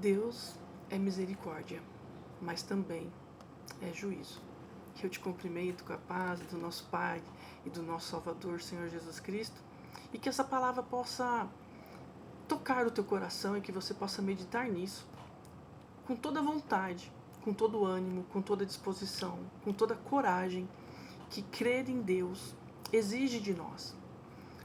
Deus é misericórdia, mas também é juízo. Que eu te cumprimento com a paz do nosso Pai e do nosso Salvador, Senhor Jesus Cristo, e que essa palavra possa tocar o teu coração e que você possa meditar nisso com toda vontade, com todo ânimo, com toda disposição, com toda coragem que crer em Deus exige de nós.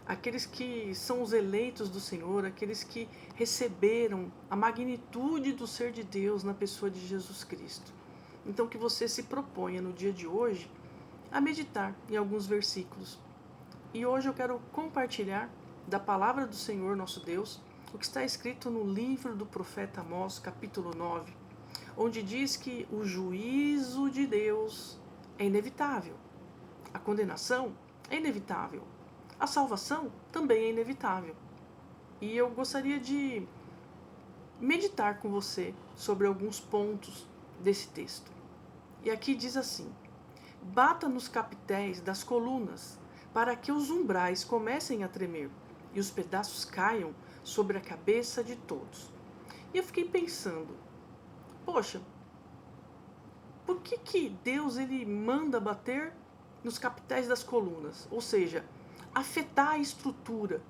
Aqueles que são os eleitos do Senhor, aqueles que receberam a magnitude do ser de Deus na pessoa de Jesus Cristo. Então que você se proponha no dia de hoje a meditar em alguns versículos. E hoje eu quero compartilhar da palavra do Senhor nosso Deus, o que está escrito no livro do profeta Amós, capítulo 9, onde diz que o juízo de Deus é inevitável. A condenação é inevitável. A salvação também é inevitável. E eu gostaria de meditar com você sobre alguns pontos desse texto. E aqui diz assim: bata nos capitéis das colunas, para que os umbrais comecem a tremer e os pedaços caiam sobre a cabeça de todos. E eu fiquei pensando, poxa, por que Deus ele manda bater nos capitéis das colunas? Ou seja, afetar a estrutura,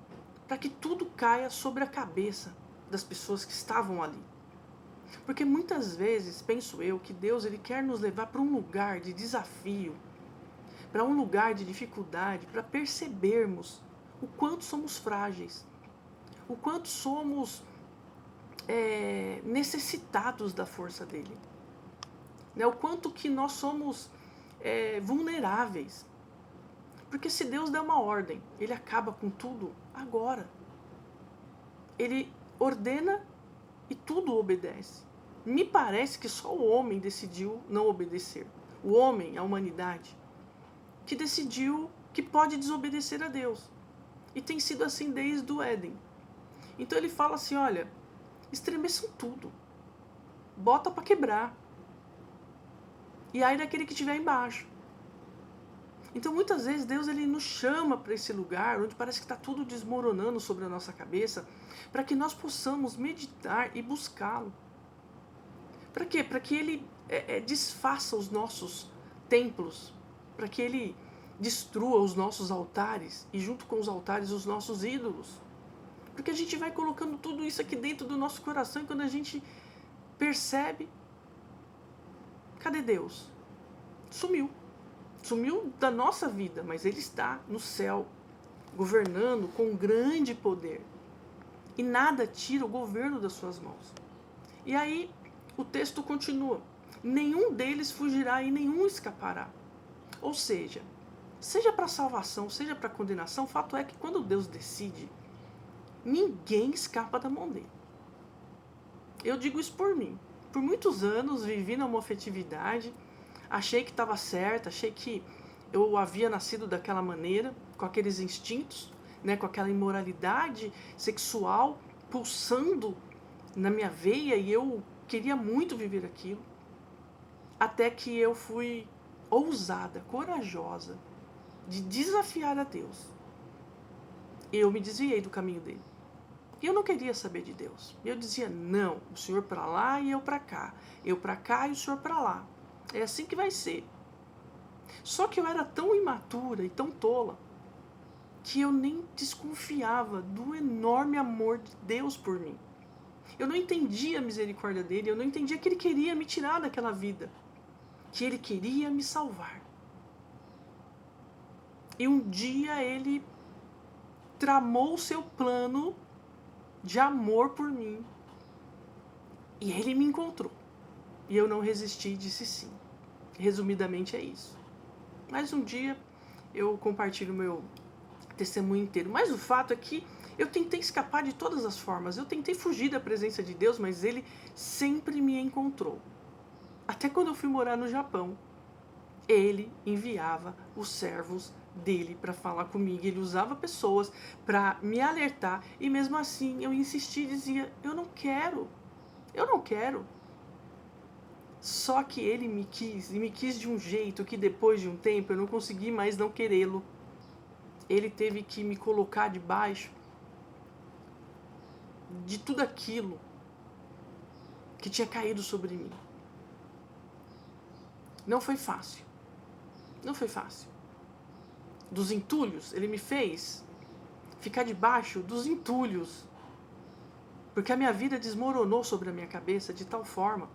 para que tudo caia sobre a cabeça das pessoas que estavam ali. Porque muitas vezes, penso eu, que Deus ele quer nos levar para um lugar de desafio, para um lugar de dificuldade, para percebermos o quanto somos frágeis, o quanto somos necessitados da força dele, né? O quanto que nós somos vulneráveis. Porque se Deus der uma ordem, ele acaba com tudo agora. Ele ordena e tudo obedece. Me parece que só o homem decidiu não obedecer. O homem, a humanidade, que decidiu que pode desobedecer a Deus. E tem sido assim desde o Éden. Então ele fala assim, olha, estremeçam tudo. Bota para quebrar. E aí daquele que estiver embaixo. Então muitas vezes Deus ele nos chama para esse lugar onde parece que está tudo desmoronando sobre a nossa cabeça, para que nós possamos meditar e buscá-lo. Para quê? Para que ele desfaça os nossos templos, para que ele destrua os nossos altares e junto com os altares os nossos ídolos. Porque a gente vai colocando tudo isso aqui dentro do nosso coração e quando a gente percebe, cadê Deus? Sumiu. Sumiu da nossa vida, mas ele está no céu, governando com grande poder. E nada tira o governo das suas mãos. E aí o texto continua: nenhum deles fugirá e nenhum escapará. Ou seja para salvação, seja para condenação, o fato é que quando Deus decide, ninguém escapa da mão dele. Eu digo isso por mim. Por muitos anos vivi na homofetividade, achei que estava certa, achei que eu havia nascido daquela maneira, com aqueles instintos, né, com aquela imoralidade sexual pulsando na minha veia e eu queria muito viver aquilo. Até que eu fui ousada, corajosa, de desafiar a Deus. Eu me desviei do caminho dele. E eu não queria saber de Deus. Eu dizia, não, o Senhor para lá e eu para cá. Eu para cá e o Senhor para lá. É assim que vai ser. Só que eu era tão imatura e tão tola que eu nem desconfiava do enorme amor de Deus por mim. Eu não entendia a misericórdia dele, eu não entendia que ele queria me tirar daquela vida, que ele queria me salvar. E um dia ele tramou o seu plano de amor por mim. E ele me encontrou. E eu não resisti e disse sim. Resumidamente é isso. Mas um dia eu compartilho o meu testemunho inteiro. Mas o fato é que eu tentei escapar de todas as formas. Eu tentei fugir da presença de Deus, mas ele sempre me encontrou. Até quando eu fui morar no Japão, ele enviava os servos dele para falar comigo. Ele usava pessoas para me alertar. E mesmo assim eu insisti e dizia, eu não quero. Só que ele me quis, e me quis de um jeito que depois de um tempo eu não consegui mais não querê-lo. Ele teve que me colocar debaixo de tudo aquilo que tinha caído sobre mim. Não foi fácil. Não foi fácil. Dos entulhos, ele me fez ficar debaixo dos entulhos. Porque a minha vida desmoronou sobre a minha cabeça de tal forma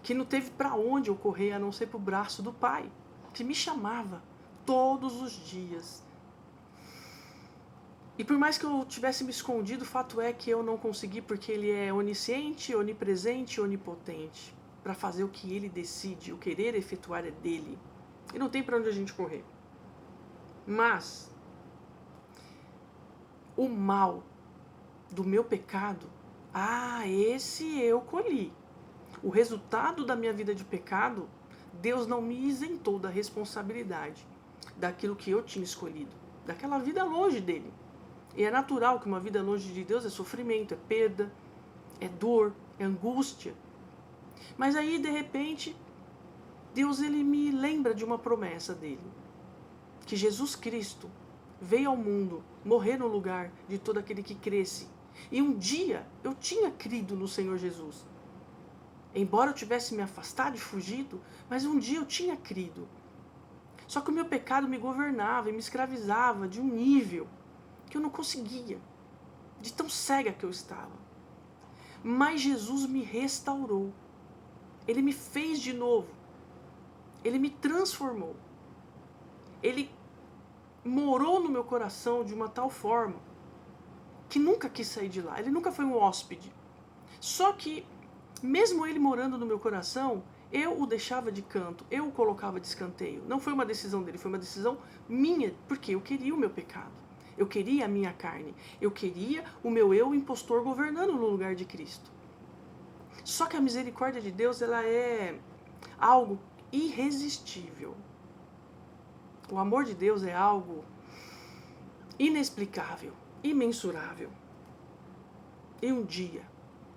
que não teve para onde eu correr a não ser para o braço do Pai, que me chamava todos os dias. E por mais que eu tivesse me escondido, o fato é que eu não consegui, porque ele é onisciente, onipresente e onipotente, para fazer o que ele decide. O querer efetuar é dele. E não tem para onde a gente correr. Mas o mal do meu pecado, esse eu colhi. O resultado da minha vida de pecado, Deus não me isentou da responsabilidade daquilo que eu tinha escolhido, daquela vida longe dele. E é natural que uma vida longe de Deus é sofrimento, é perda, é dor, é angústia. Mas aí, de repente, Deus ele me lembra de uma promessa dele, que Jesus Cristo veio ao mundo morrer no lugar de todo aquele que cresce. E um dia eu tinha crido no Senhor Jesus. Embora eu tivesse me afastado e fugido, mas um dia eu tinha crido. Só que o meu pecado me governava e me escravizava de um nível que eu não conseguia, de tão cega que eu estava. Mas Jesus me restaurou. Ele me fez de novo. Ele me transformou. Ele morou no meu coração de uma tal forma que nunca quis sair de lá. Ele nunca foi um hóspede. Só que, mesmo ele morando no meu coração, eu o deixava de canto, eu o colocava de escanteio. Não foi uma decisão dele, foi uma decisão minha, porque eu queria o meu pecado. Eu queria a minha carne. Eu queria o meu eu impostor governando no lugar de Cristo. Só que a misericórdia de Deus, ela é algo irresistível. O amor de Deus é algo inexplicável, imensurável. E um dia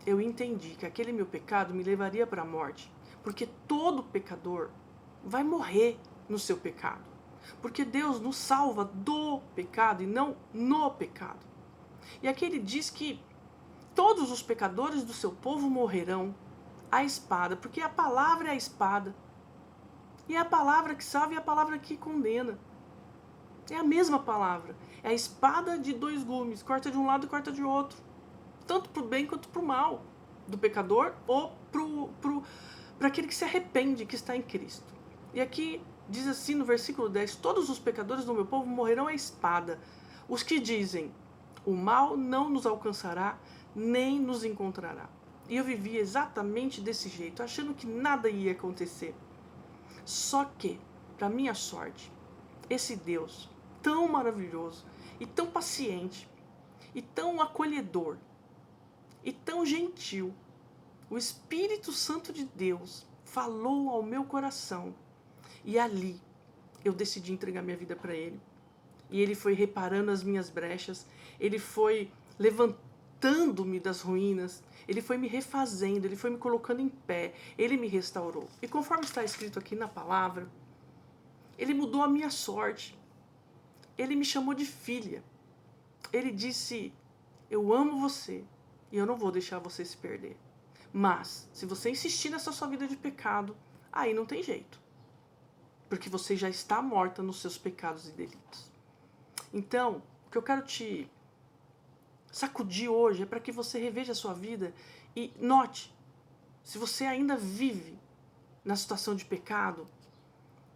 eu entendi que aquele meu pecado me levaria para a morte, porque todo pecador vai morrer no seu pecado. Porque Deus nos salva do pecado e não no pecado. E aqui ele diz que todos os pecadores do seu povo morrerão à espada, porque a palavra é a espada. E é a palavra que salva e a palavra que condena. É a mesma palavra. É a espada de dois gumes, corta de um lado e corta de outro. Tanto para o bem quanto para o mal do pecador ou para aquele que se arrepende, que está em Cristo. E aqui diz assim no versículo 10, todos os pecadores do meu povo morrerão à espada. Os que dizem, o mal não nos alcançará, nem nos encontrará. E eu vivia exatamente desse jeito, achando que nada ia acontecer. Só que, para minha sorte, esse Deus tão maravilhoso e tão paciente e tão acolhedor e tão gentil, o Espírito Santo de Deus falou ao meu coração. E ali eu decidi entregar minha vida para Ele. E Ele foi reparando as minhas brechas. Ele foi levantando-me das ruínas. Ele foi me refazendo. Ele foi me colocando em pé. Ele me restaurou. E conforme está escrito aqui na palavra, Ele mudou a minha sorte. Ele me chamou de filha. Ele disse, eu amo você e eu não vou deixar você se perder. Mas, se você insistir nessa sua vida de pecado, aí não tem jeito. Porque você já está morta nos seus pecados e delitos. Então, o que eu quero te sacudir hoje é para que você reveja a sua vida e note, se você ainda vive na situação de pecado,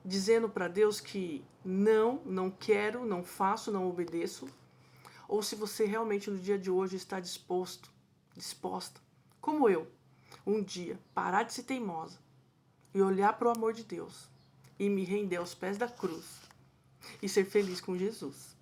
dizendo para Deus que não quero, não faço, não obedeço, ou se você realmente no dia de hoje está disposta, como eu, um dia parar de ser teimosa e olhar para o amor de Deus e me render aos pés da cruz e ser feliz com Jesus.